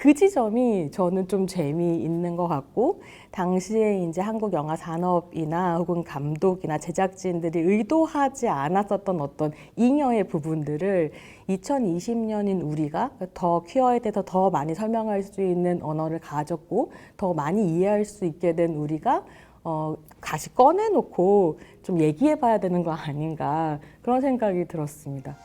그 지점이 저는 좀 재미있는 것 같고, 당시에 이제 한국 영화 산업이나 혹은 감독이나 제작진들이 의도하지 않았었던 어떤 잉여의 부분들을 2020년인 우리가 더 퀴어에 대해서 더 많이 설명할 수 있는 언어를 가졌고 더 많이 이해할 수 있게 된 우리가 다시 꺼내놓고 좀 얘기해 봐야 되는 거 아닌가 그런 생각이 들었습니다.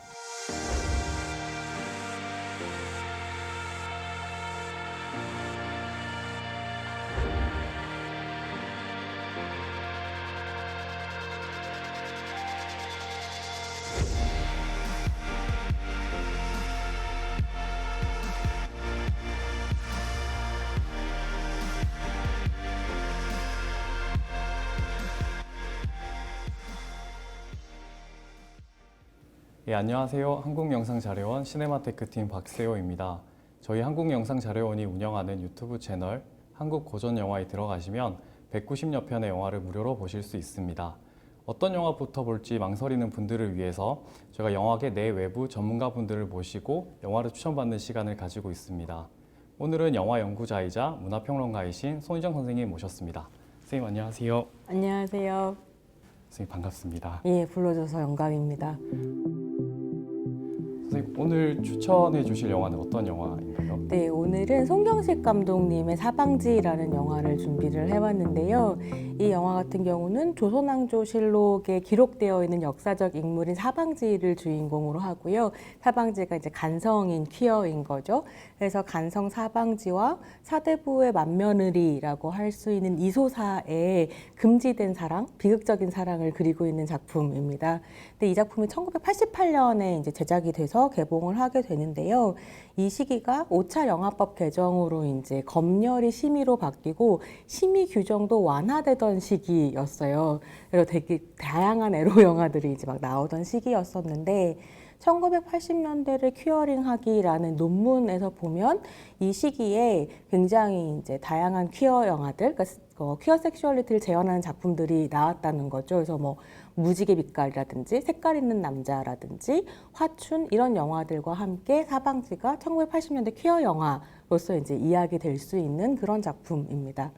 예, 안녕하세요. 한국영상자료원 시네마테크팀 박세호입니다. 저희 한국영상자료원이 운영하는 유튜브 채널 한국고전영화에 들어가시면 190여 편의 영화를 무료로 보실 수 있습니다. 어떤 영화부터 볼지 망설이는 분들을 위해서 제가 영화계 내외부 전문가분들을 모시고 영화를 추천받는 시간을 가지고 있습니다. 오늘은 영화 연구자이자 문화평론가이신 손희정 선생님 모셨습니다. 선생님 안녕하세요. 안녕하세요. 선생님 반갑습니다. 예, 불러줘서 영광입니다. 선생님 오늘 추천해 주실 영화는 어떤 영화인가요? 네, 오늘은 송경식 감독님의 사방지라는 영화를 준비를 해봤는데요. 이 영화 같은 경우는 조선왕조실록에 기록되어 있는 역사적 인물인 사방지를 주인공으로 하고요. 사방지가 이제 간성인 퀴어인 거죠. 그래서 간성 사방지와 사대부의 맏며느리라고 할 수 있는 이소사의 금지된 사랑, 비극적인 사랑을 그리고 있는 작품입니다. 근데 이 작품이 1988년에 이제 제작이 돼서 개봉을 하게 되는데요. 이 시기가 5차 영화법 개정으로 이제 검열이 심의로 바뀌고 심의 규정도 완화되던 시기였어요. 그래서 되게 다양한 에로 영화들이 이제 막 나오던 시기였었는데 1980년대를 퀴어링하기라는 논문에서 보면 이 시기에 굉장히 이제 다양한 퀴어 영화들, 그러니까 퀴어 섹슈얼리티를 재현하는 작품들이 나왔다는 거죠. 그래서 뭐 무지개 빛깔이라든지 색깔 있는 남자라든지 화춘 이런 영화들과 함께 사방지가 1980년대 퀴어 영화로서 이제 이야기될 수 있는 그런 작품입니다.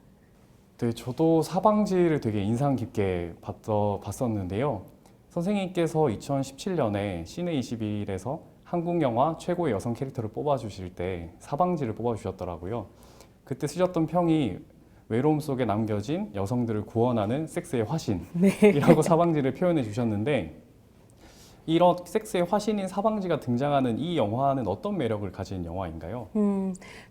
네, 저도 사방지를 되게 인상 깊게 봤었는데요. 선생님께서 2017년에 시네21에서 한국 영화 최고의 여성 캐릭터를 뽑아주실 때 사방지를 뽑아주셨더라고요. 그때 쓰셨던 평이 외로움 속에 남겨진 여성들을 구원하는 섹스의 화신이라고 사방지를 표현해 주셨는데 이런 섹스의 화신인 사방지가 등장하는 이 영화는 어떤 매력을 가진 영화인가요?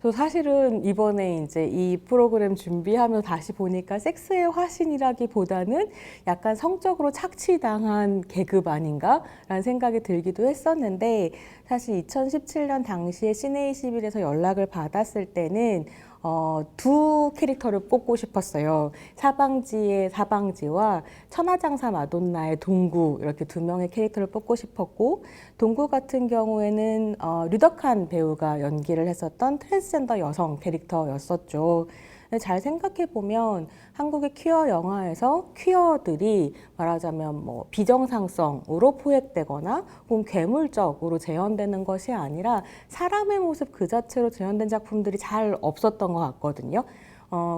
저 사실은 이번에 이제 이 프로그램 준비하면서 다시 보니까 섹스의 화신이라기보다는 약간 성적으로 착취당한 계급 아닌가라는 생각이 들기도 했었는데 사실 2017년 당시에 시네21에서 연락을 받았을 때는 두 캐릭터를 뽑고 싶었어요. 사방지의 사방지와 천하장사 마돈나의 동구 이렇게 두 명의 캐릭터를 뽑고 싶었고 동구 같은 경우에는 류덕한 배우가 연기를 했었던 트랜스젠더 여성 캐릭터였었죠. 잘 생각해 보면 한국의 퀴어 영화에서 퀴어들이 말하자면 뭐 비정상성으로 포획되거나 혹은 괴물적으로 재현되는 것이 아니라 사람의 모습 그 자체로 재현된 작품들이 잘 없었던 것 같거든요.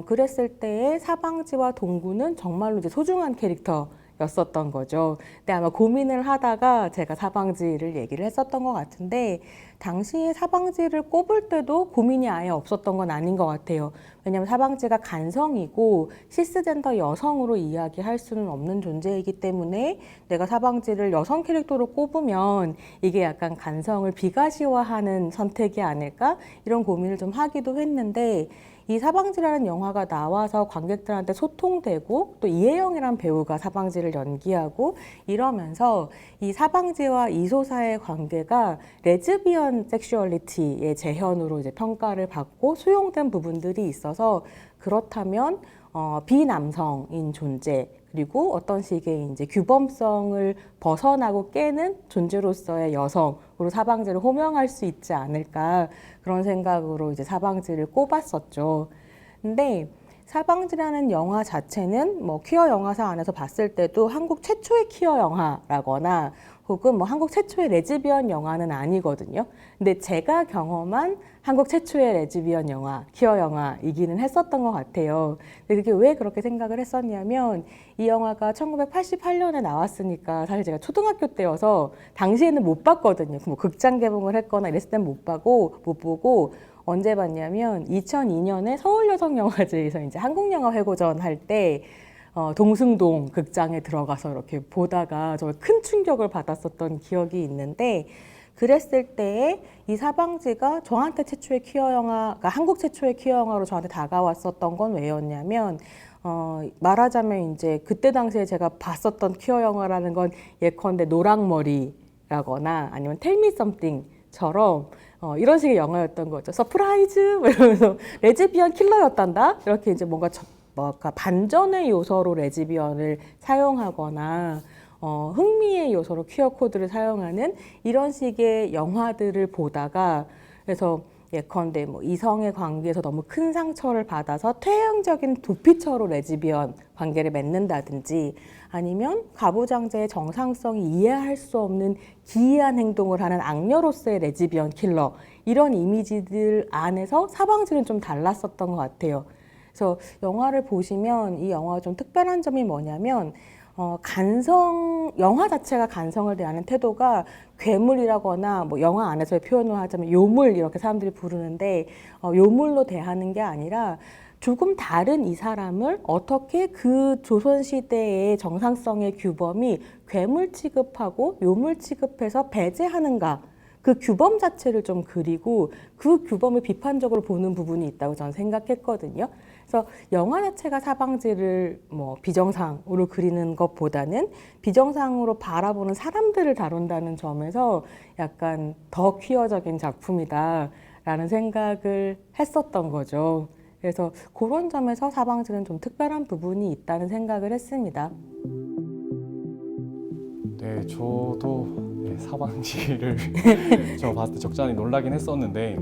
그랬을 때의 사방지와 동구는 정말로 이제 소중한 캐릭터였었던 거죠. 근데 아마 고민을 하다가 제가 사방지를 얘기를 했었던 것 같은데 당시에 사방지를 꼽을 때도 고민이 아예 없었던 건 아닌 것 같아요. 왜냐하면 사방지가 간성이고 시스젠더 여성으로 이야기할 수는 없는 존재이기 때문에 내가 사방지를 여성 캐릭터로 꼽으면 이게 약간 간성을 비가시화하는 선택이 아닐까 이런 고민을 좀 하기도 했는데 이 사방지라는 영화가 나와서 관객들한테 소통되고 또 이혜영이라는 배우가 사방지를 연기하고 이러면서 이 사방지와 이소사의 관계가 레즈비언 섹슈얼리티의 재현으로 이제 평가를 받고 수용된 부분들이 있어서 그렇다면 비남성인 존재 그리고 어떤 식의 이제 규범성을 벗어나고 깨는 존재로서의 여성으로 사방지를 호명할 수 있지 않을까 그런 생각으로 이제 사방지를 꼽았었죠. 근데 사방지라는 영화 자체는 뭐 퀴어 영화사 안에서 봤을 때도 한국 최초의 퀴어 영화라거나 혹은 뭐 한국 최초의 레즈비언 영화는 아니거든요. 근데 제가 경험한 한국 최초의 레즈비언 영화, 퀴어 영화이기는 했었던 것 같아요. 근데 그게 왜 그렇게 생각을 했었냐면 이 영화가 1988년에 나왔으니까 사실 제가 초등학교 때여서 당시에는 못 봤거든요. 뭐 극장 개봉을 했거나 이랬을 땐 못 보고 언제 봤냐면 2002년에 서울여성영화제에서 이제 한국영화회고전 할 때 동승동 극장에 들어가서 이렇게 보다가 정말 큰 충격을 받았었던 기억이 있는데 그랬을 때에 이 사방지가 저한테 최초의 퀴어 영화, 그러니까 한국 최초의 퀴어 영화로 저한테 다가왔었던 건 왜였냐면 말하자면 이제 그때 당시에 제가 봤었던 퀴어 영화라는 건 예컨대 노랑머리라거나 아니면 텔미 썸띵처럼 이런 식의 영화였던 거죠. 서프라이즈! 이러면서 레즈비언 킬러였단다? 이렇게 이제 뭔가 반전의 요소로 레즈비언을 사용하거나 흥미의 요소로 퀴어 코드를 사용하는 이런 식의 영화들을 보다가 그래서 예컨대 뭐 이성의 관계에서 너무 큰 상처를 받아서 퇴행적인 도피처로 레즈비언 관계를 맺는다든지 아니면 가부장제의 정상성이 이해할 수 없는 기이한 행동을 하는 악녀로서의 레즈비언 킬러 이런 이미지들 안에서 사방지는 좀 달랐었던 것 같아요. 그래서 영화를 보시면 이 영화가 좀 특별한 점이 뭐냐면 영화 자체가 간성을 대하는 태도가 괴물이라거나 뭐 영화 안에서의 표현을 하자면 요물 이렇게 사람들이 부르는데 요물로 대하는 게 아니라 조금 다른 이 사람을 어떻게 그 조선시대의 정상성의 규범이 괴물 취급하고 요물 취급해서 배제하는가 그 규범 자체를 좀 그리고 그 규범을 비판적으로 보는 부분이 있다고 저는 생각했거든요. 그래서 영화 자체가 사방지를 뭐 비정상으로 그리는 것보다는 비정상으로 바라보는 사람들을 다룬다는 점에서 약간 더 퀴어적인 작품이다라는 생각을 했었던 거죠. 그래서 그런 점에서 사방지는 좀 특별한 부분이 있다는 생각을 했습니다. 네, 저도 사방지를 저 봤을 때 적잖이 놀라긴 했었는데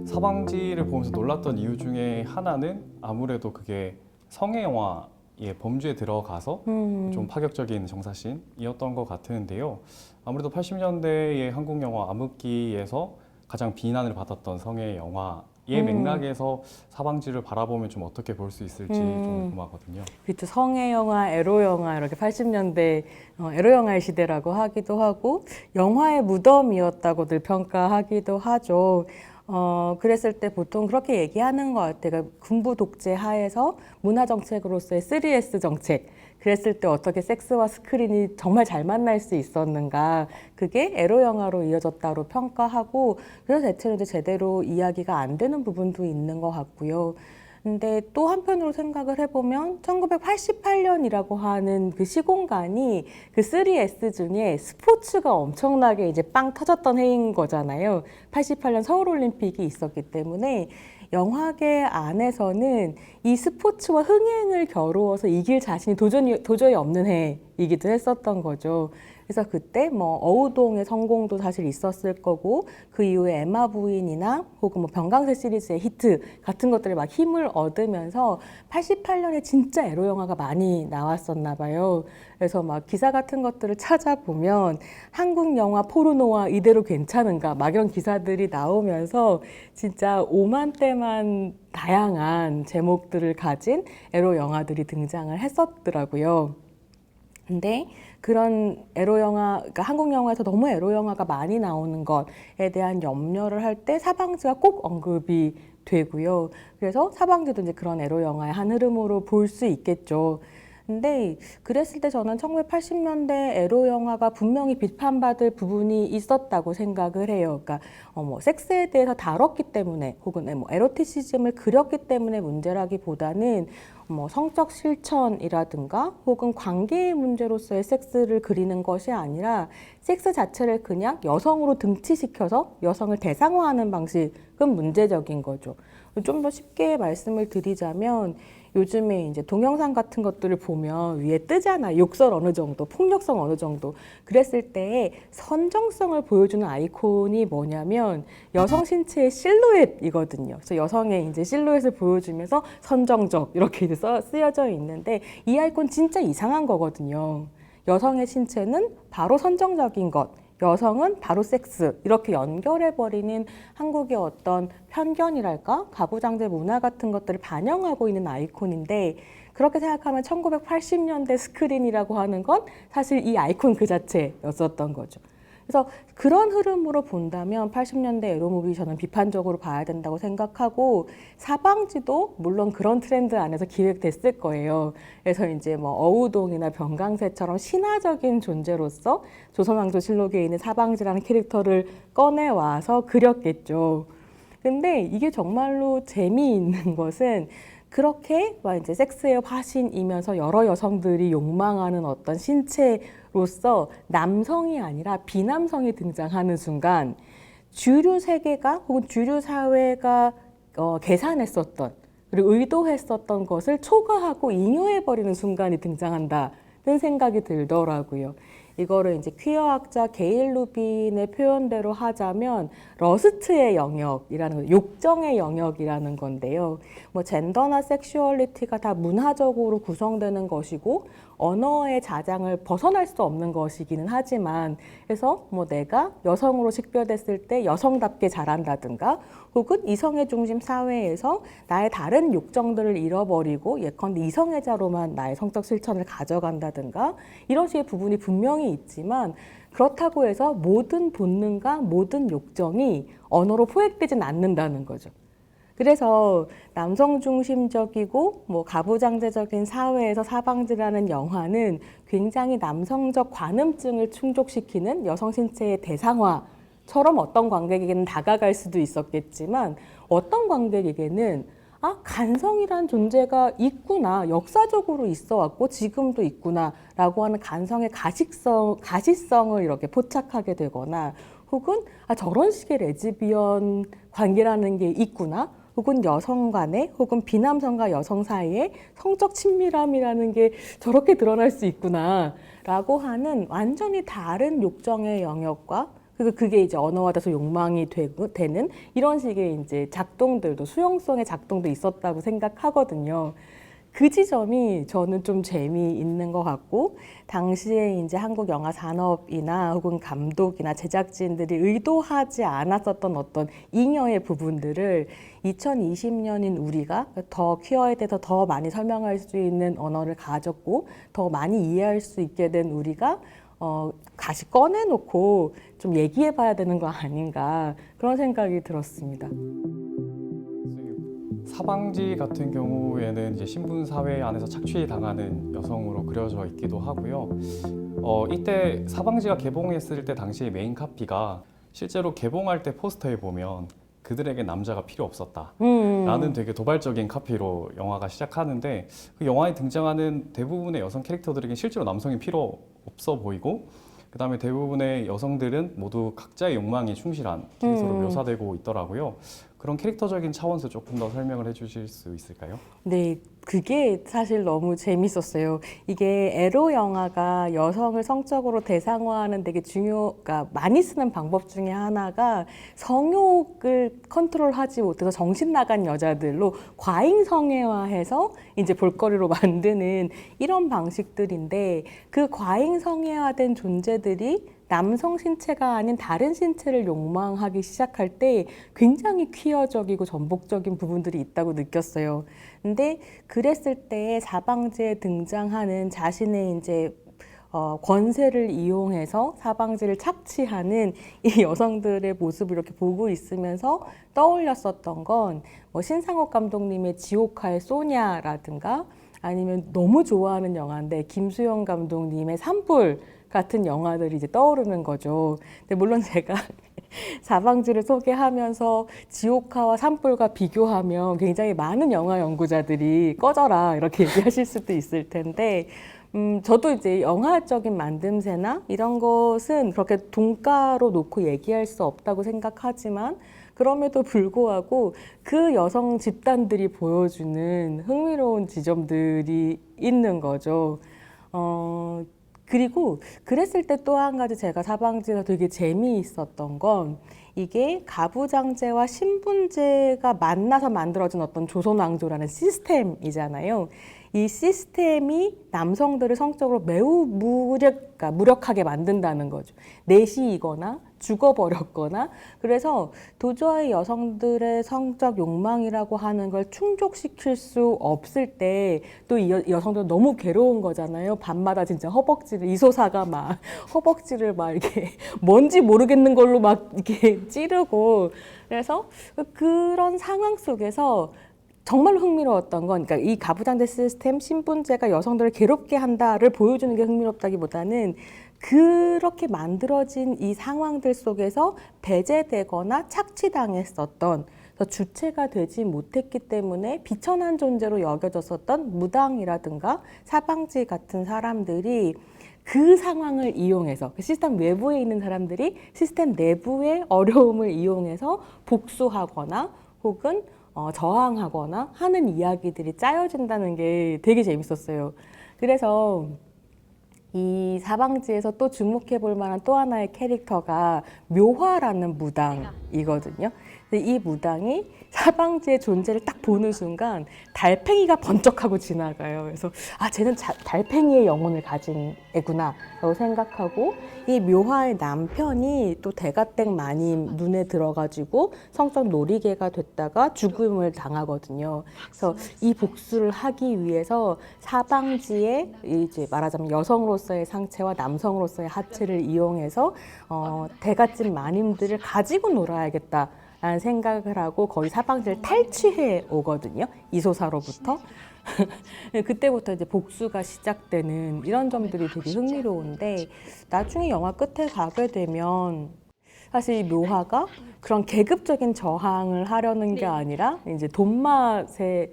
사방지를 보면서 놀랐던 이유 중에 하나는 아무래도 그게 성애 영화의 범주에 들어가서 좀 파격적인 정사신이었던 것 같은데요. 아무래도 80년대의 한국 영화 암흑기에서 가장 비난을 받았던 성애 영화의 맥락에서 사방지를 바라보면 좀 어떻게 볼 수 있을지 좀 궁금하거든요. 그렇죠. 성애 영화, 에로 영화 이렇게 80년대 에로 영화의 시대라고 하기도 하고 영화의 무덤이었다고들 평가하기도 하죠. 그랬을 때 보통 그렇게 얘기하는 것 같아요. 그러니까 군부 독재 하에서 문화 정책으로서의 3S 정책. 그랬을 때 어떻게 섹스와 스크린이 정말 잘 만날 수 있었는가. 그게 에로 영화로 이어졌다고 평가하고 그래서 대체로 이제 제대로 이야기가 안 되는 부분도 있는 것 같고요. 근데 또 한편으로 생각을 해보면 1988년이라고 하는 그 시공간이 그 3S 중에 스포츠가 엄청나게 이제 빵 터졌던 해인 거잖아요. 88년 서울올림픽이 있었기 때문에 영화계 안에서는 이 스포츠와 흥행을 겨루어서 이길 자신이 도저히 없는 해이기도 했었던 거죠. 그래서 그때 뭐 어우동의 성공도 사실 있었을 거고 그 이후에 에마 부인이나 혹은 뭐 병강세 시리즈의 히트 같은 것들을 막 힘을 얻으면서 88년에 진짜 에로 영화가 많이 나왔었나 봐요. 그래서 막 기사 같은 것들을 찾아보면 한국 영화 포르노와 이대로 괜찮은가 막 이런 기사들이 나오면서 진짜 오만때만 다양한 제목들을 가진 에로 영화들이 등장을 했었더라고요. 근데 그런 에로 영화, 그러니까 한국 영화에서 너무 에로 영화가 많이 나오는 것에 대한 염려를 할 때 사방지가 꼭 언급이 되고요. 그래서 사방지도 이제 그런 에로 영화의 한 흐름으로 볼 수 있겠죠. 근데 그랬을 때 저는 1980년대 에로 영화가 분명히 비판받을 부분이 있었다고 생각을 해요. 그러니까 뭐 섹스에 대해서 다뤘기 때문에 혹은 뭐 에로티시즘을 그렸기 때문에 문제라기보다는 뭐 성적 실천이라든가 혹은 관계의 문제로서의 섹스를 그리는 것이 아니라 섹스 자체를 그냥 여성으로 등치시켜서 여성을 대상화하는 방식은 문제적인 거죠. 좀 더 쉽게 말씀을 드리자면 요즘에 이제 동영상 같은 것들을 보면 위에 뜨잖아. 욕설 어느 정도, 폭력성 어느 정도. 그랬을 때 선정성을 보여주는 아이콘이 뭐냐면 여성 신체의 실루엣이거든요. 그래서 여성의 이제 실루엣을 보여주면서 선정적 이렇게 쓰여져 있는데 이 아이콘 진짜 이상한 거거든요. 여성의 신체는 바로 선정적인 것, 여성은 바로 섹스 이렇게 연결해버리는 한국의 어떤 편견이랄까 가부장제 문화 같은 것들을 반영하고 있는 아이콘인데 그렇게 생각하면 1980년대 스크린이라고 하는 건 사실 이 아이콘 그 자체였었던 거죠. 그래서 그런 흐름으로 본다면 80년대 에로무비 저는 비판적으로 봐야 된다고 생각하고 사방지도 물론 그런 트렌드 안에서 기획됐을 거예요. 그래서 이제 뭐 어우동이나 병강세처럼 신화적인 존재로서 조선왕조실록에 있는 사방지라는 캐릭터를 꺼내와서 그렸겠죠. 근데 이게 정말로 재미있는 것은 그렇게 막 이제 섹스의 화신이면서 여러 여성들이 욕망하는 어떤 신체로서 남성이 아니라 비남성이 등장하는 순간 주류 세계가 혹은 주류 사회가 계산했었던 그리고 의도했었던 것을 초과하고 잉여해버리는 순간이 등장한다는 생각이 들더라고요. 이거를 이제 퀴어학자 게일 루빈의 표현대로 하자면 러스트의 영역이라는 거, 욕정의 영역이라는 건데요. 뭐 젠더나 섹슈얼리티가 다 문화적으로 구성되는 것이고 언어의 자장을 벗어날 수 없는 것이기는 하지만 그래서 뭐 내가 여성으로 식별됐을 때 여성답게 자란다든가 혹은 이성의 중심 사회에서 나의 다른 욕정들을 잃어버리고 예컨대 이성애자로만 나의 성적 실천을 가져간다든가 이런 식의 부분이 분명히 있지만 그렇다고 해서 모든 본능과 모든 욕정이 언어로 포획되진 않는다는 거죠. 그래서 남성 중심적이고 뭐 가부장제적인 사회에서 사방지라는 영화는 굉장히 남성적 관음증을 충족시키는 여성 신체의 대상화처럼 어떤 관객에게는 다가갈 수도 있었겠지만 어떤 관객에게는 간성이란 존재가 있구나, 역사적으로 있어 왔고 지금도 있구나 라고 하는 간성의 가시성을 이렇게 포착하게 되거나 혹은 저런 식의 레즈비언 관계라는 게 있구나 혹은 여성 간에 혹은 비남성과 여성 사이에 성적 친밀함이라는 게 저렇게 드러날 수 있구나 라고 하는 완전히 다른 욕정의 영역과 그게 이제 언어화돼서 욕망이 되는 이런 식의 이제 작동들도 수용성의 작동도 있었다고 생각하거든요. 그 지점이 저는 좀 재미있는 것 같고 당시에 이제 한국 영화 산업이나 혹은 감독이나 제작진들이 의도하지 않았었던 어떤 잉여의 부분들을 2020년인 우리가 더 퀴어에 대해서 더 많이 설명할 수 있는 언어를 가졌고 더 많이 이해할 수 있게 된 우리가 다시 꺼내놓고 좀 얘기해봐야 되는 거 아닌가 그런 생각이 들었습니다. 사방지 같은 경우에는 이제 신분 사회 안에서 착취당하는 여성으로 그려져 있기도 하고요. 이때 사방지가 개봉했을 때 당시 메인 카피가 실제로 개봉할 때 포스터에 보면 그들에게 남자가 필요 없었다 라는 되게 도발적인 카피로 영화가 시작하는데 그 영화에 등장하는 대부분의 여성 캐릭터들에게 실제로 남성이 필요 없어 보이고 그 다음에 대부분의 여성들은 모두 각자의 욕망에 충실한 캐릭터로 묘사되고 있더라고요. 그런 캐릭터적인 차원에서 조금 더 설명을 해주실 수 있을까요? 네, 그게 사실 너무 재밌었어요. 이게 에로 영화가 여성을 성적으로 대상화하는 되게 그러니까 많이 쓰는 방법 중에 하나가 성욕을 컨트롤하지 못해서 정신 나간 여자들로 과잉 성애화해서 이제 볼거리로 만드는 이런 방식들인데 그 과잉 성애화된 존재들이 남성 신체가 아닌 다른 신체를 욕망하기 시작할 때 굉장히 퀴어적이고 전복적인 부분들이 있다고 느꼈어요. 근데 그랬을 때 사방지에 등장하는 자신의 이제 권세를 이용해서 사방지를 착취하는 이 여성들의 모습을 이렇게 보고 있으면서 떠올렸었던 건 뭐 신상옥 감독님의 지옥화의 소냐라든가 아니면 너무 좋아하는 영화인데 김수영 감독님의 산불 같은 영화들이 이제 떠오르는 거죠. 근데 물론 제가 사방지를 소개하면서 지옥화와 산불과 비교하면 굉장히 많은 영화 연구자들이 꺼져라 이렇게 얘기하실 수도 있을 텐데 저도 이제 영화적인 만듦새나 이런 것은 그렇게 동가로 놓고 얘기할 수 없다고 생각하지만 그럼에도 불구하고 그 여성 집단들이 보여주는 흥미로운 지점들이 있는 거죠. 그리고 그랬을 때 또 한 가지 제가 사방지에서 되게 재미있었던 건 이게 가부장제와 신분제가 만나서 만들어진 어떤 조선왕조라는 시스템이잖아요. 이 시스템이 남성들을 성적으로 매우 무력하게 만든다는 거죠. 내시이거나 죽어버렸거나. 그래서 도저히 여성들의 성적 욕망이라고 하는 걸 충족시킬 수 없을 때 또 이 여성들은 너무 괴로운 거잖아요. 밤마다 진짜 허벅지를, 이소사가 막 허벅지를 막 이렇게 뭔지 모르겠는 걸로 막 이렇게 찌르고. 그래서 그런 상황 속에서 정말로 흥미로웠던 건, 그러니까 이 가부장제 시스템, 신분제가 여성들을 괴롭게 한다를 보여주는 게 흥미롭다기보다는 그렇게 만들어진 이 상황들 속에서 배제되거나 착취당했었던, 주체가 되지 못했기 때문에 비천한 존재로 여겨졌었던 무당이라든가 사방지 같은 사람들이 그 상황을 이용해서, 그 시스템 외부에 있는 사람들이 시스템 내부의 어려움을 이용해서 복수하거나 혹은 저항하거나 하는 이야기들이 짜여진다는 게 되게 재밌었어요. 그래서 이 사방지에서 또 주목해 볼 만한 또 하나의 캐릭터가 묘화라는 무당이거든요. 근데 이 무당이 사방지의 존재를 딱 보는 순간 달팽이가 번쩍하고 지나가요. 그래서 쟤는 달팽이의 영혼을 가진 애구나 라고 생각하고, 이 묘화의 남편이 또 대가댁 마님 눈에 들어가지고 성적 놀이개가 됐다가 죽음을 당하거든요. 그래서 이 복수를 하기 위해서 사방지의 이제 말하자면 여성으로서의 상체와 남성으로서의 하체를 이용해서 대가집 마님들을 가지고 놀아야겠다 라는 생각을 하고 거의 사방지를 탈취해 오거든요. 이소사로부터. 그때부터 이제 복수가 시작되는 이런 점들이 되게 흥미로운데, 나중에 영화 끝에 가게 되면 사실 이 묘화가 그런 계급적인 저항을 하려는 게 아니라 이제 돈맛이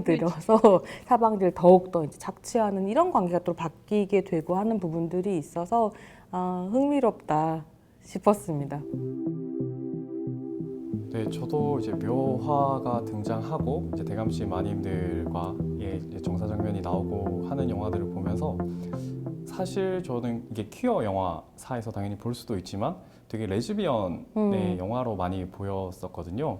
들어서 사방지를 더욱더 이제 착취하는 이런 관계가 또 바뀌게 되고 하는 부분들이 있어서 흥미롭다 싶었습니다. 네, 저도 이제 묘화가 등장하고 이제 대감씨 마님들과의 이제 정사장면이 나오고 하는 영화들을 보면서, 사실 저는 이게 퀴어 영화사에서 당연히 볼 수도 있지만 되게 레즈비언의 영화로 많이 보였었거든요.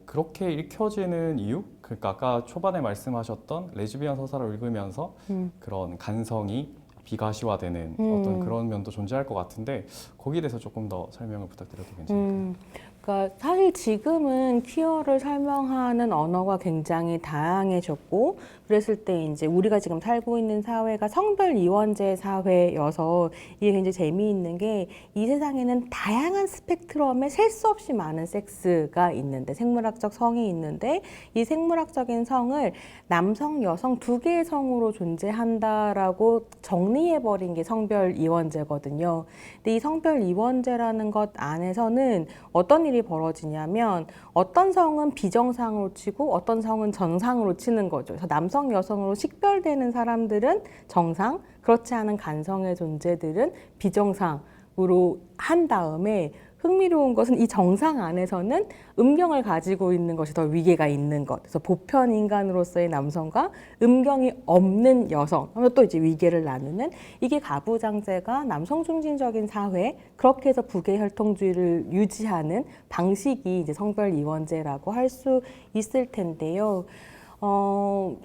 그렇게 읽혀지는 이유? 그러니까 아까 초반에 말씀하셨던 레즈비언 서사를 읽으면서 그런 간성이 비가시화되는 어떤 그런 면도 존재할 것 같은데, 거기에 대해서 조금 더 설명을 부탁드려도 괜찮을까요? 그러니까 사실 지금은 퀴어를 설명하는 언어가 굉장히 다양해졌고, 그랬을 때 이제 우리가 지금 살고 있는 사회가 성별 이원제 사회여서 이게 굉장히 재미있는 게, 이 세상에는 다양한 스펙트럼에 셀 수 없이 많은 섹스가 있는데, 생물학적 성이 있는데, 이 생물학적인 성을 남성, 여성 두 개의 성으로 존재한다라고 정리해버린 게 성별 이원제거든요. 근데 이 성별 이원제라는 것 안에서는 어떤 일이 벌어지냐면, 어떤 성은 비정상으로 치고 어떤 성은 정상으로 치는 거죠. 그래서 남성, 여성으로 식별되는 사람들은 정상, 그렇지 않은 간성의 존재들은 비정상으로 한 다음에, 흥미로운 것은 이 정상 안에서는 음경을 가지고 있는 것이 더 위계가 있는 것. 그래서 보편 인간으로서의 남성과 음경이 없는 여성, 하면 또 이제 위계를 나누는, 이게 가부장제가 남성 중심적인 사회, 그렇게 해서 부계 혈통주의를 유지하는 방식이 이제 성별 이원제라고 할 수 있을 텐데요.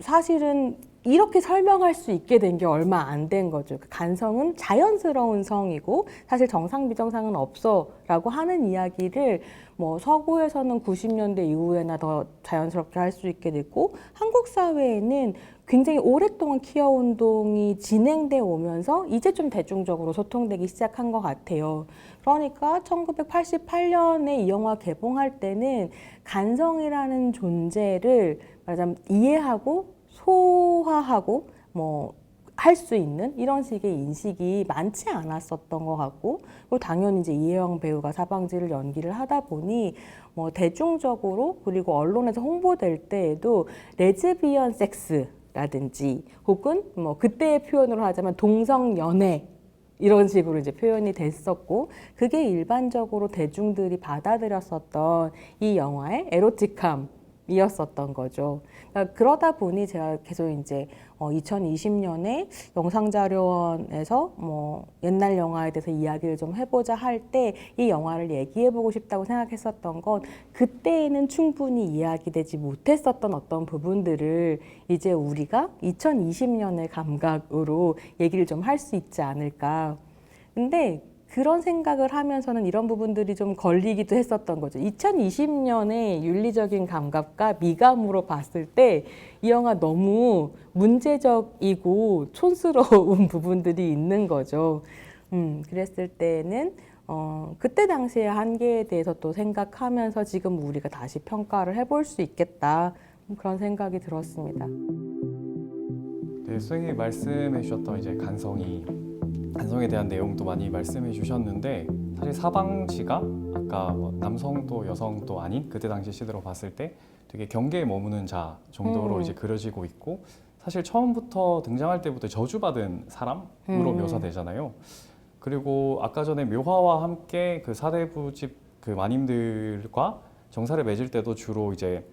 사실은 이렇게 설명할 수 있게 된 게 얼마 안 된 거죠. 간성은 자연스러운 성이고 사실 정상 비정상은 없어라고 하는 이야기를 뭐 서구에서는 90년대 이후에나 더 자연스럽게 할 수 있게 됐고, 한국 사회에는 굉장히 오랫동안 퀴어 운동이 진행돼 오면서 이제 좀 대중적으로 소통되기 시작한 것 같아요. 그러니까 1988년에 이 영화 개봉할 때는 간성이라는 존재를 말하자면 이해하고 소화하고 할 수 있는 이런 식의 인식이 많지 않았었던 것 같고, 그리고 당연히 이제 이혜영 배우가 사방지를 연기를 하다 보니 대중적으로 그리고 언론에서 홍보될 때에도 레즈비언 섹스라든지 혹은 그때의 표현으로 하자면 동성 연애 이런 식으로 이제 표현이 됐었고, 그게 일반적으로 대중들이 받아들였었던 이 영화의 에로틱함 이었었던 거죠. 그러니까 그러다 보니 제가 계속 이제 2020년에 영상자료원에서 뭐 옛날 영화에 대해서 이야기를 좀 해보자 할 때 이 영화를 얘기해보고 싶다고 생각했었던 건 그때에는 충분히 이야기되지 못했었던 어떤 부분들을 이제 우리가 2020년의 감각으로 얘기를 좀 할 수 있지 않을까. 근데 그런 생각을 하면서는 이런 부분들이 좀 걸리기도 했었던 거죠. 2020년의 윤리적인 감각과 미감으로 봤을 때 이 영화 너무 문제적이고 촌스러운 부분들이 있는 거죠. 그랬을 때는 그때 당시의 한계에 대해서 또 생각하면서 지금 우리가 다시 평가를 해볼 수 있겠다. 그런 생각이 들었습니다. 네, 선생님이 말씀해 주셨던 이제 간성에 대한 내용도 많이 말씀해 주셨는데 사실 사방지가 아까 뭐 남성도 여성도 아닌 그때 당시 시대로 봤을 때 되게 경계에 머무는 자 정도로 이제 그려지고 있고 사실 처음부터 등장할 때부터 저주받은 사람으로 묘사되잖아요. 그리고 아까 전에 묘화와 함께 그 사대부집 그 마님들과 정사를 맺을 때도 주로 이제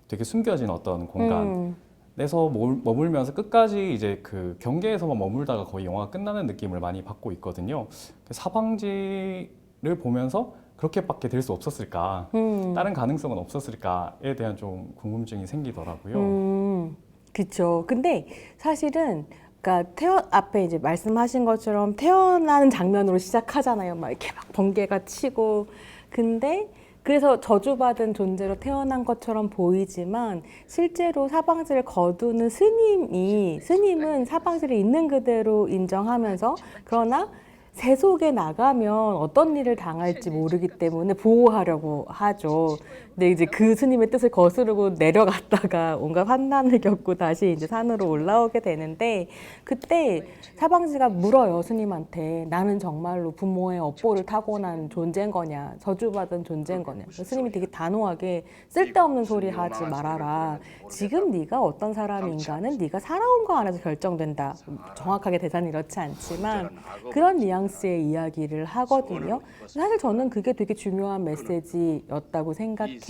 되게 숨겨진 어떤 공간 에서 머물면서 끝까지 이제 그 경계에서만 머물다가 거의 영화가 끝나는 느낌을 많이 받고 있거든요. 사방지를 보면서 그렇게밖에 될 수 없었을까? 다른 가능성은 없었을까에 대한 좀 궁금증이 생기더라고요. 그렇죠. 근데 사실은 그러니까 앞에 이제 말씀하신 것처럼 태어나는 장면으로 시작하잖아요. 막 이렇게 막 번개가 치고. 근데 그래서 저주받은 존재로 태어난 것처럼 보이지만 실제로 사방지를 거두는 스님은 사방지를 있는 그대로 인정하면서 그러나 세속에 나가면 어떤 일을 당할지 모르기 때문에 보호하려고 하죠. 근데 이제 그 스님의 뜻을 거스르고 내려갔다가 온갖 환난을 겪고 다시 이제 산으로 올라오게 되는데 그때 사방지가 물어요, 스님한테. 나는 정말로 부모의 업보를 타고난 존재인 거냐, 저주받은 존재인 거냐. 스님이 되게 단호하게 쓸데없는 소리 하지 말아라. 지금 네가 어떤 사람인가는 네가 살아온 거 안에서 결정된다. 정확하게 대사는 이렇지 않지만 그런 뉘앙스의 이야기를 하거든요. 사실 저는 그게 되게 중요한 메시지였다고 생각해요.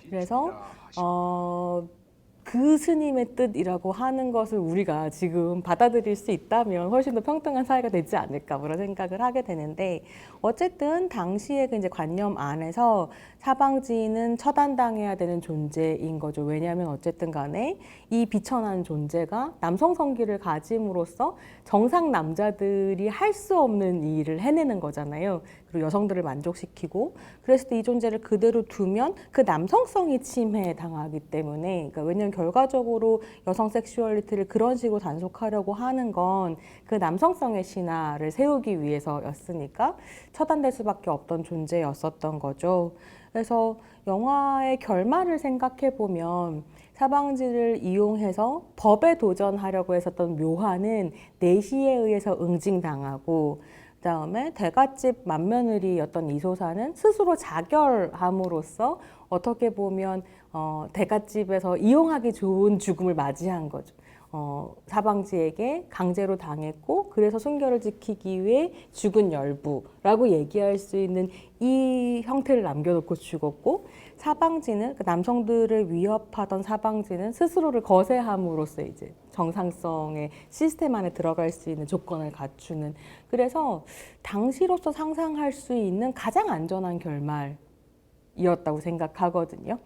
그래서 그 스님의 뜻이라고 하는 것을 우리가 지금 받아들일 수 있다면 훨씬 더 평등한 사회가 되지 않을까 그런 생각을 하게 되는데 어쨌든 당시의 그 이제 관념 안에서 사방지는 처단당해야 되는 존재인 거죠. 왜냐하면 어쨌든 간에 이 비천한 존재가 남성 성기를 가짐으로써 정상 남자들이 할 수 없는 일을 해내는 거잖아요. 그리고 여성들을 만족시키고 그랬을 때 이 존재를 그대로 두면 그 남성성이 침해당하기 때문에 그러니까 왜냐하면 결과적으로 여성 섹슈얼리티를 그런 식으로 단속하려고 하는 건 그 남성성의 신화를 세우기 위해서였으니까 처단될 수밖에 없던 존재였었던 거죠. 그래서 영화의 결말을 생각해 보면 사방지를 이용해서 법에 도전하려고 했었던 묘화는 내시에 의해서 응징당하고 그다음에 대갓집 맏며느리였던 이소사는 스스로 자결함으로써 어떻게 보면 대갓집에서 이용하기 좋은 죽음을 맞이한 거죠. 사방지에게 강제로 당했고 그래서 순결을 지키기 위해 죽은 열부라고 얘기할 수 있는 이 형태를 남겨놓고 죽었고 사방지는 그 남성들을 위협하던 사방지는 스스로를 거세함으로써 이제 정상성의 시스템 안에 들어갈 수 있는 조건을 갖추는 그래서 당시로서 상상할 수 있는 가장 안전한 결말이었다고 생각하거든요.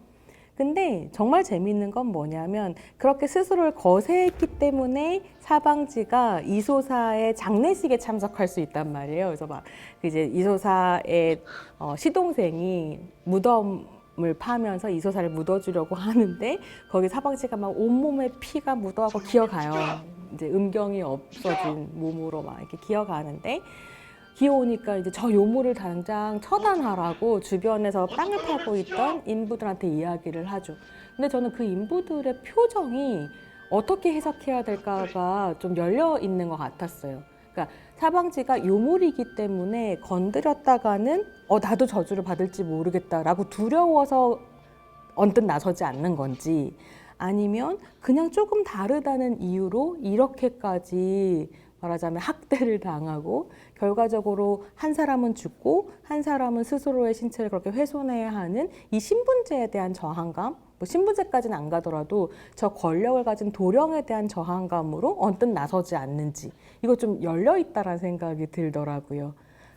근데 정말 재미있는 건 뭐냐면 그렇게 스스로를 거세했기 때문에 사방지가 이소사의 장례식에 참석할 수 있단 말이에요. 그래서 막 이제 이소사의 시동생이 무덤을 파면서 이소사를 묻어주려고 하는데 거기 사방지가 막 온몸에 피가 묻어가고 기어가요. 이제 음경이 없어진 몸으로 막 이렇게 기어가는데 기어오니까 이제 저 요물을 당장 처단하라고 주변에서 땅을 파고 있던 인부들한테 이야기를 하죠. 근데 저는 그 인부들의 표정이 어떻게 해석해야 될까가 좀 열려 있는 것 같았어요. 그러니까 사방지가 요물이기 때문에 건드렸다가는 나도 저주를 받을지 모르겠다라고 두려워서 언뜻 나서지 않는 건지 아니면 그냥 조금 다르다는 이유로 이렇게까지 말하자면 학대를 당하고 결과적으로 한 사람은 죽고 한 사람은 스스로의 신체를 그렇게 훼손해야 하는 이 신분제에 대한 저항감 뭐 신분제까지는 안 가더라도 저 권력을 가진 도령에 대한 저항감으로 언뜻 나서지 않는지 이거 좀 열려 있다라는 생각이 들더라고요.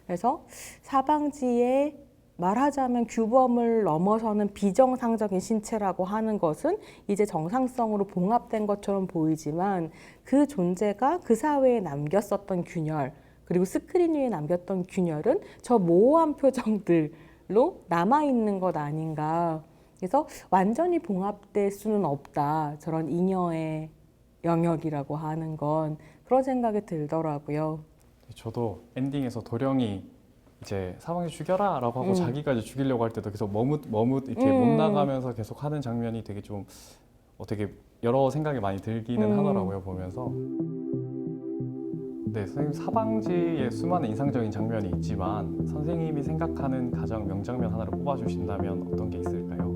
그래서 사방지에 말하자면 규범을 넘어서는 비정상적인 신체라고 하는 것은 이제 정상성으로 봉합된 것처럼 보이지만 그 존재가 그 사회에 남겼었던 균열 그리고 스크린 위에 남겼던 균열은 저 모호한 표정들로 남아있는 것 아닌가. 그래서 완전히 봉합될 수는 없다. 저런 잉여의 영역이라고 하는 건 그런 생각이 들더라고요. 저도 엔딩에서 도령이 이제 사방지 죽여라라고 하고 자기가 이제 죽이려고 할 때도 계속 머뭇 이렇게 못 나가면서 계속 하는 장면이 되게 좀 어떻게 여러 생각이 많이 들기는 하더라고요 보면서. 네, 선생님 사방지에 수많은 인상적인 장면이 있지만 선생님이 생각하는 가장 명장면 하나를 꼽아주신다면 어떤 게 있을까요?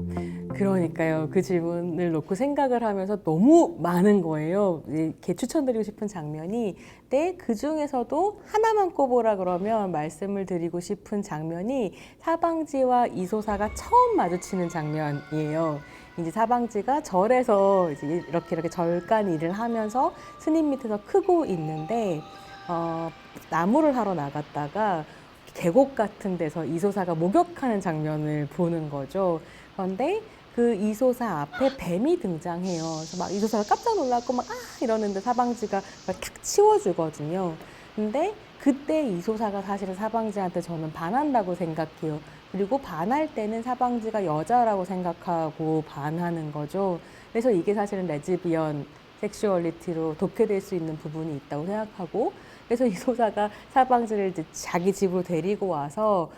그러니까요. 그 질문을 놓고 생각을 하면서 너무 많은 거예요. 이렇게 추천드리고 싶은 장면이. 네, 그 중에서도 하나만 꼽으라 그러면 말씀을 드리고 싶은 장면이 사방지와 이소사가 처음 마주치는 장면이에요. 이제 사방지가 절에서 이제 이렇게 절간 일을 하면서 스님 밑에서 크고 있는데 나무를 하러 나갔다가 계곡 같은 데서 이소사가 목욕하는 장면을 보는 거죠. 그런데 그 이소사 앞에 뱀이 등장해요. 그래서 막 이소사가 깜짝 놀랐고 막 이러는데 사방지가 그걸 탁 치워주거든요. 근데 그때 이소사가 사실은 사방지한테 저는 반한다고 생각해요. 그리고 반할 때는 사방지가 여자라고 생각하고 반하는 거죠. 그래서 이게 사실은 레즈비언 섹슈얼리티로 독해될 수 있는 부분이 있다고 생각하고, 그래서 이소사가 사방지를 이제 자기 집으로 데리고 와서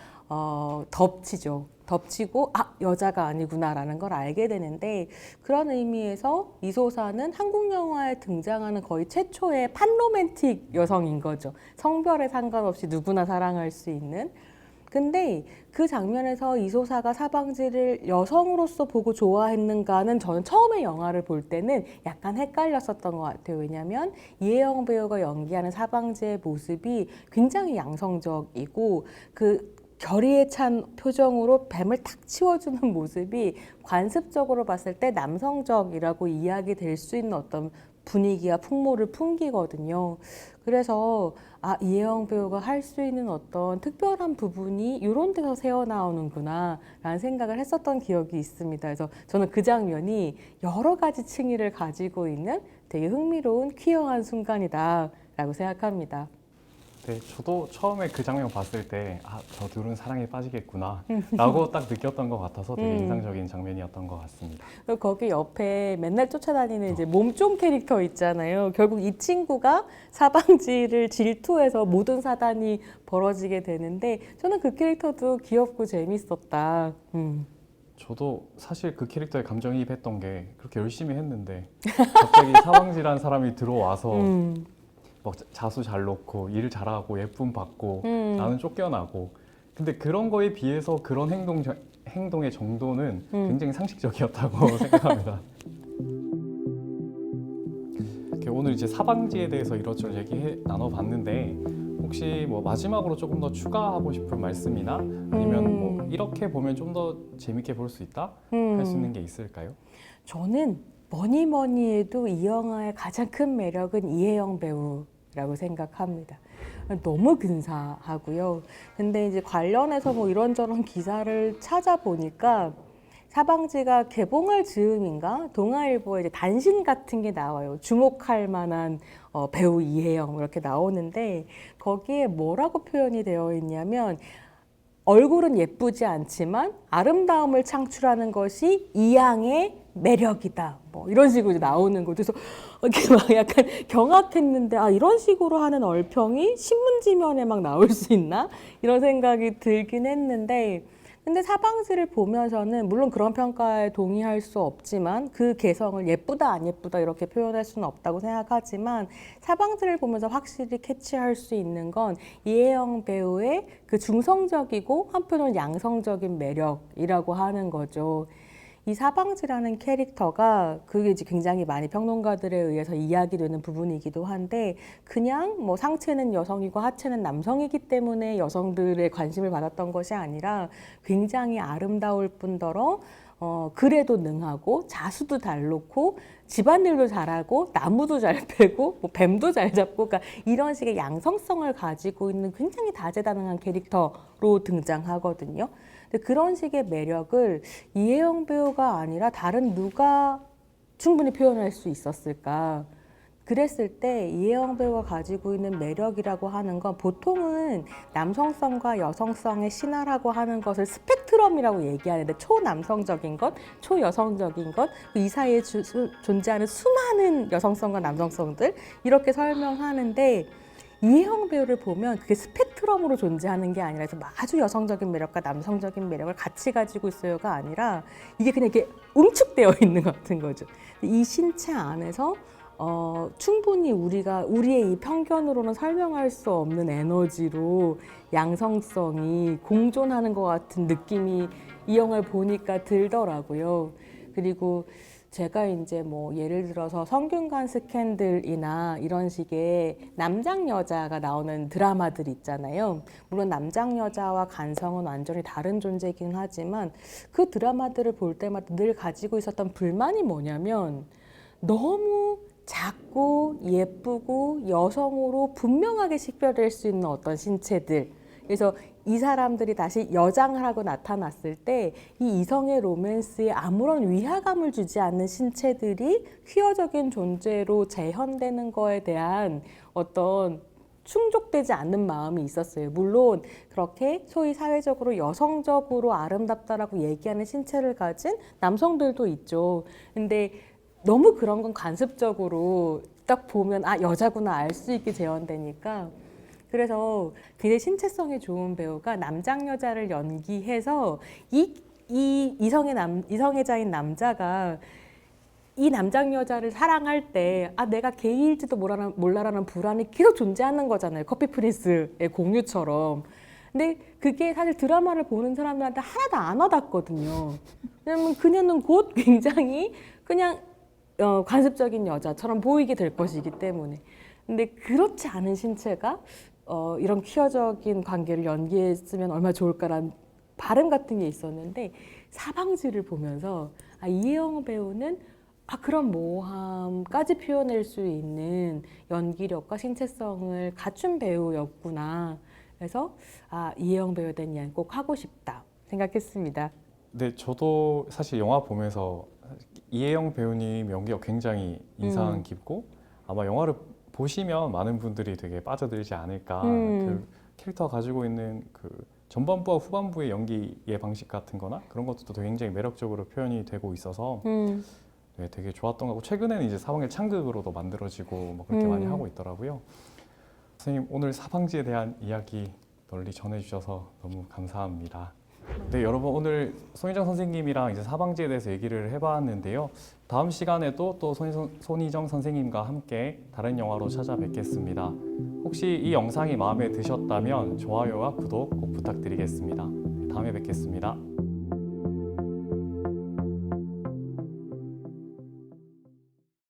덮치죠. 덮치고 여자가 아니구나라는 걸 알게 되는데, 그런 의미에서 이소사는 한국 영화에 등장하는 거의 최초의 판로맨틱 여성인 거죠. 성별에 상관없이 누구나 사랑할 수 있는. 근데 그 장면에서 이소사가 사방지를 여성으로서 보고 좋아했는가는 저는 처음에 영화를 볼 때는 약간 헷갈렸었던 것 같아요. 왜냐하면 이혜영 배우가 연기하는 사방지의 모습이 굉장히 양성적이고 그 결의에 찬 표정으로 뱀을 탁 치워주는 모습이 관습적으로 봤을 때 남성적이라고 이야기될 수 있는 어떤 분위기와 풍모를 풍기거든요. 그래서 이혜영 배우가 할 수 있는 어떤 특별한 부분이 이런 데서 새어나오는구나 라는 생각을 했었던 기억이 있습니다. 그래서 저는 그 장면이 여러 가지 층위를 가지고 있는 되게 흥미로운 퀴어한 순간이다 라고 생각합니다. 네, 저도 처음에 그 장면 봤을 때 저 둘은 사랑에 빠지겠구나 라고 딱 느꼈던 것 같아서 되게 인상적인 장면이었던 것 같습니다. 거기 옆에 맨날 쫓아다니는 이제 몸종 캐릭터 있잖아요. 결국 이 친구가 사방지를 질투해서 모든 사단이 벌어지게 되는데 저는 그 캐릭터도 귀엽고 재밌었다. 저도 사실 그 캐릭터에 감정이입했던 게 그렇게 열심히 했는데 갑자기 사방지라는 사람이 들어와서 막 자수 잘 놓고 일 잘하고 예쁨 받고 나는 쫓겨나고, 근데 그런 거에 비해서 그런 행동의 정도는 굉장히 상식적이었다고 생각합니다. 오늘 이제 사방지에 대해서 이것저것 나눠봤는데 혹시 뭐 마지막으로 조금 더 추가하고 싶은 말씀이나 아니면 뭐 이렇게 보면 좀 더 재밌게 볼 수 있다 할 수 있는 게 있을까요? 저는 뭐니 해도 이 영화의 가장 큰 매력은 이혜영 배우라고 생각합니다. 너무 근사하고요. 근데 이제 관련해서 뭐 이런저런 기사를 찾아보니까 사방지가 개봉할 즈음인가 동아일보에 이제 단신 같은 게 나와요. 주목할 만한 배우 이혜영 이렇게 나오는데 거기에 뭐라고 표현이 되어 있냐면 얼굴은 예쁘지 않지만 아름다움을 창출하는 것이 이 양의 매력이다. 뭐 이런 식으로 나오는 거죠. 그래서 이렇게 막 약간 경악했는데 이런 식으로 하는 얼평이 신문지면에 막 나올 수 있나? 이런 생각이 들긴 했는데, 근데 사방지를 보면서는 물론 그런 평가에 동의할 수 없지만 그 개성을 예쁘다 안 예쁘다 이렇게 표현할 수는 없다고 생각하지만 사방지를 보면서 확실히 캐치할 수 있는 건 이혜영 배우의 그 중성적이고 한편으로는 양성적인 매력이라고 하는 거죠. 이 사방지라는 캐릭터가 그게 이제 굉장히 많이 평론가들에 의해서 이야기되는 부분이기도 한데, 그냥 뭐 상체는 여성이고 하체는 남성이기 때문에 여성들의 관심을 받았던 것이 아니라 굉장히 아름다울 뿐더러 글에도 능하고 자수도 잘 놓고 집안일도 잘하고 나무도 잘 패고 뭐 뱀도 잘 잡고 그러니까 이런 식의 양성성을 가지고 있는 굉장히 다재다능한 캐릭터로 등장하거든요. 근데 그런 식의 매력을 이혜영 배우가 아니라 다른 누가 충분히 표현할 수 있었을까? 그랬을 때 이혜영 배우가 가지고 있는 매력이라고 하는 건 보통은 남성성과 여성성의 신화라고 하는 것을 스펙트럼이라고 얘기하는데 초남성적인 것, 초여성적인 것, 이 사이에 존재하는 수많은 여성성과 남성성들 이렇게 설명하는데 이혜영 배우를 보면 그게 스펙트럼으로 존재하는 게 아니라 아주 여성적인 매력과 남성적인 매력을 같이 가지고 있어요가 아니라 이게 그냥 이렇게 응축되어 있는 것 같은 거죠. 이 신체 안에서 충분히 우리의 이 편견으로는 설명할 수 없는 에너지로 양성성이 공존하는 것 같은 느낌이 이 영화를 보니까 들더라고요. 그리고 제가 이제 뭐 예를 들어서 성균관 스캔들이나 이런 식의 남장 여자가 나오는 드라마들 있잖아요. 물론 남장 여자와 간성은 완전히 다른 존재이긴 하지만 그 드라마들을 볼 때마다 늘 가지고 있었던 불만이 뭐냐면 너무 작고 예쁘고 여성으로 분명하게 식별될 수 있는 어떤 신체들. 그래서 이 사람들이 다시 여장을 하고 나타났을 때 이 이성의 로맨스에 아무런 위화감을 주지 않는 신체들이 퀴어적인 존재로 재현되는 거에 대한 어떤 충족되지 않는 마음이 있었어요. 물론 그렇게 소위 사회적으로 여성적으로 아름답다라고 얘기하는 신체를 가진 남성들도 있죠. 근데 너무 그런 건 관습적으로 딱 보면 아 여자구나 알 수 있게 재현되니까 그래서 굉장히 신체성이 좋은 배우가 남장 여자를 연기해서 이 이성애자인 남자가 이 남장 여자를 사랑할 때 아 내가 게이일지도 몰라라는 불안이 계속 존재하는 거잖아요. 커피 프린스의 공유처럼. 근데 그게 사실 드라마를 보는 사람들한테 하나도 안 와닿거든요. 왜냐면 그녀는 곧 굉장히 그냥 관습적인 여자처럼 보이게 될 것이기 때문에. 근데 그렇지 않은 신체가 이런 퀴어적인 관계를 연기했으면 얼마나 좋을까라는 바람 같은 게 있었는데 사방지를 보면서 아, 이혜영 배우는 그런 모호함까지 표현할 수 있는 연기력과 신체성을 갖춘 배우였구나. 그래서 이혜영 배우에 대한 이야기 꼭 하고 싶다 생각했습니다. 네, 저도 사실 영화 보면서 이혜영 배우님 연기가 굉장히 인상 깊고 아마 영화를 보시면 많은 분들이 되게 빠져들지 않을까. 그 캐릭터가 가지고 있는 그 전반부와 후반부의 연기의 방식 같은 거나 그런 것도 굉장히 매력적으로 표현이 되고 있어서 네, 되게 좋았던 거고 최근에는 이제 사방의 창극으로도 만들어지고 뭐 그렇게 많이 하고 있더라고요. 선생님 오늘 사방지에 대한 이야기 널리 전해주셔서 너무 감사합니다. 네, 여러분 오늘 손희정 선생님이랑 이제 사방지에 대해서 얘기를 해봤는데요. 다음 시간에도 또 손희정 선생님과 함께 다른 영화로 찾아뵙겠습니다. 혹시 이 영상이 마음에 드셨다면 좋아요와 구독 꼭 부탁드리겠습니다. 다음에 뵙겠습니다.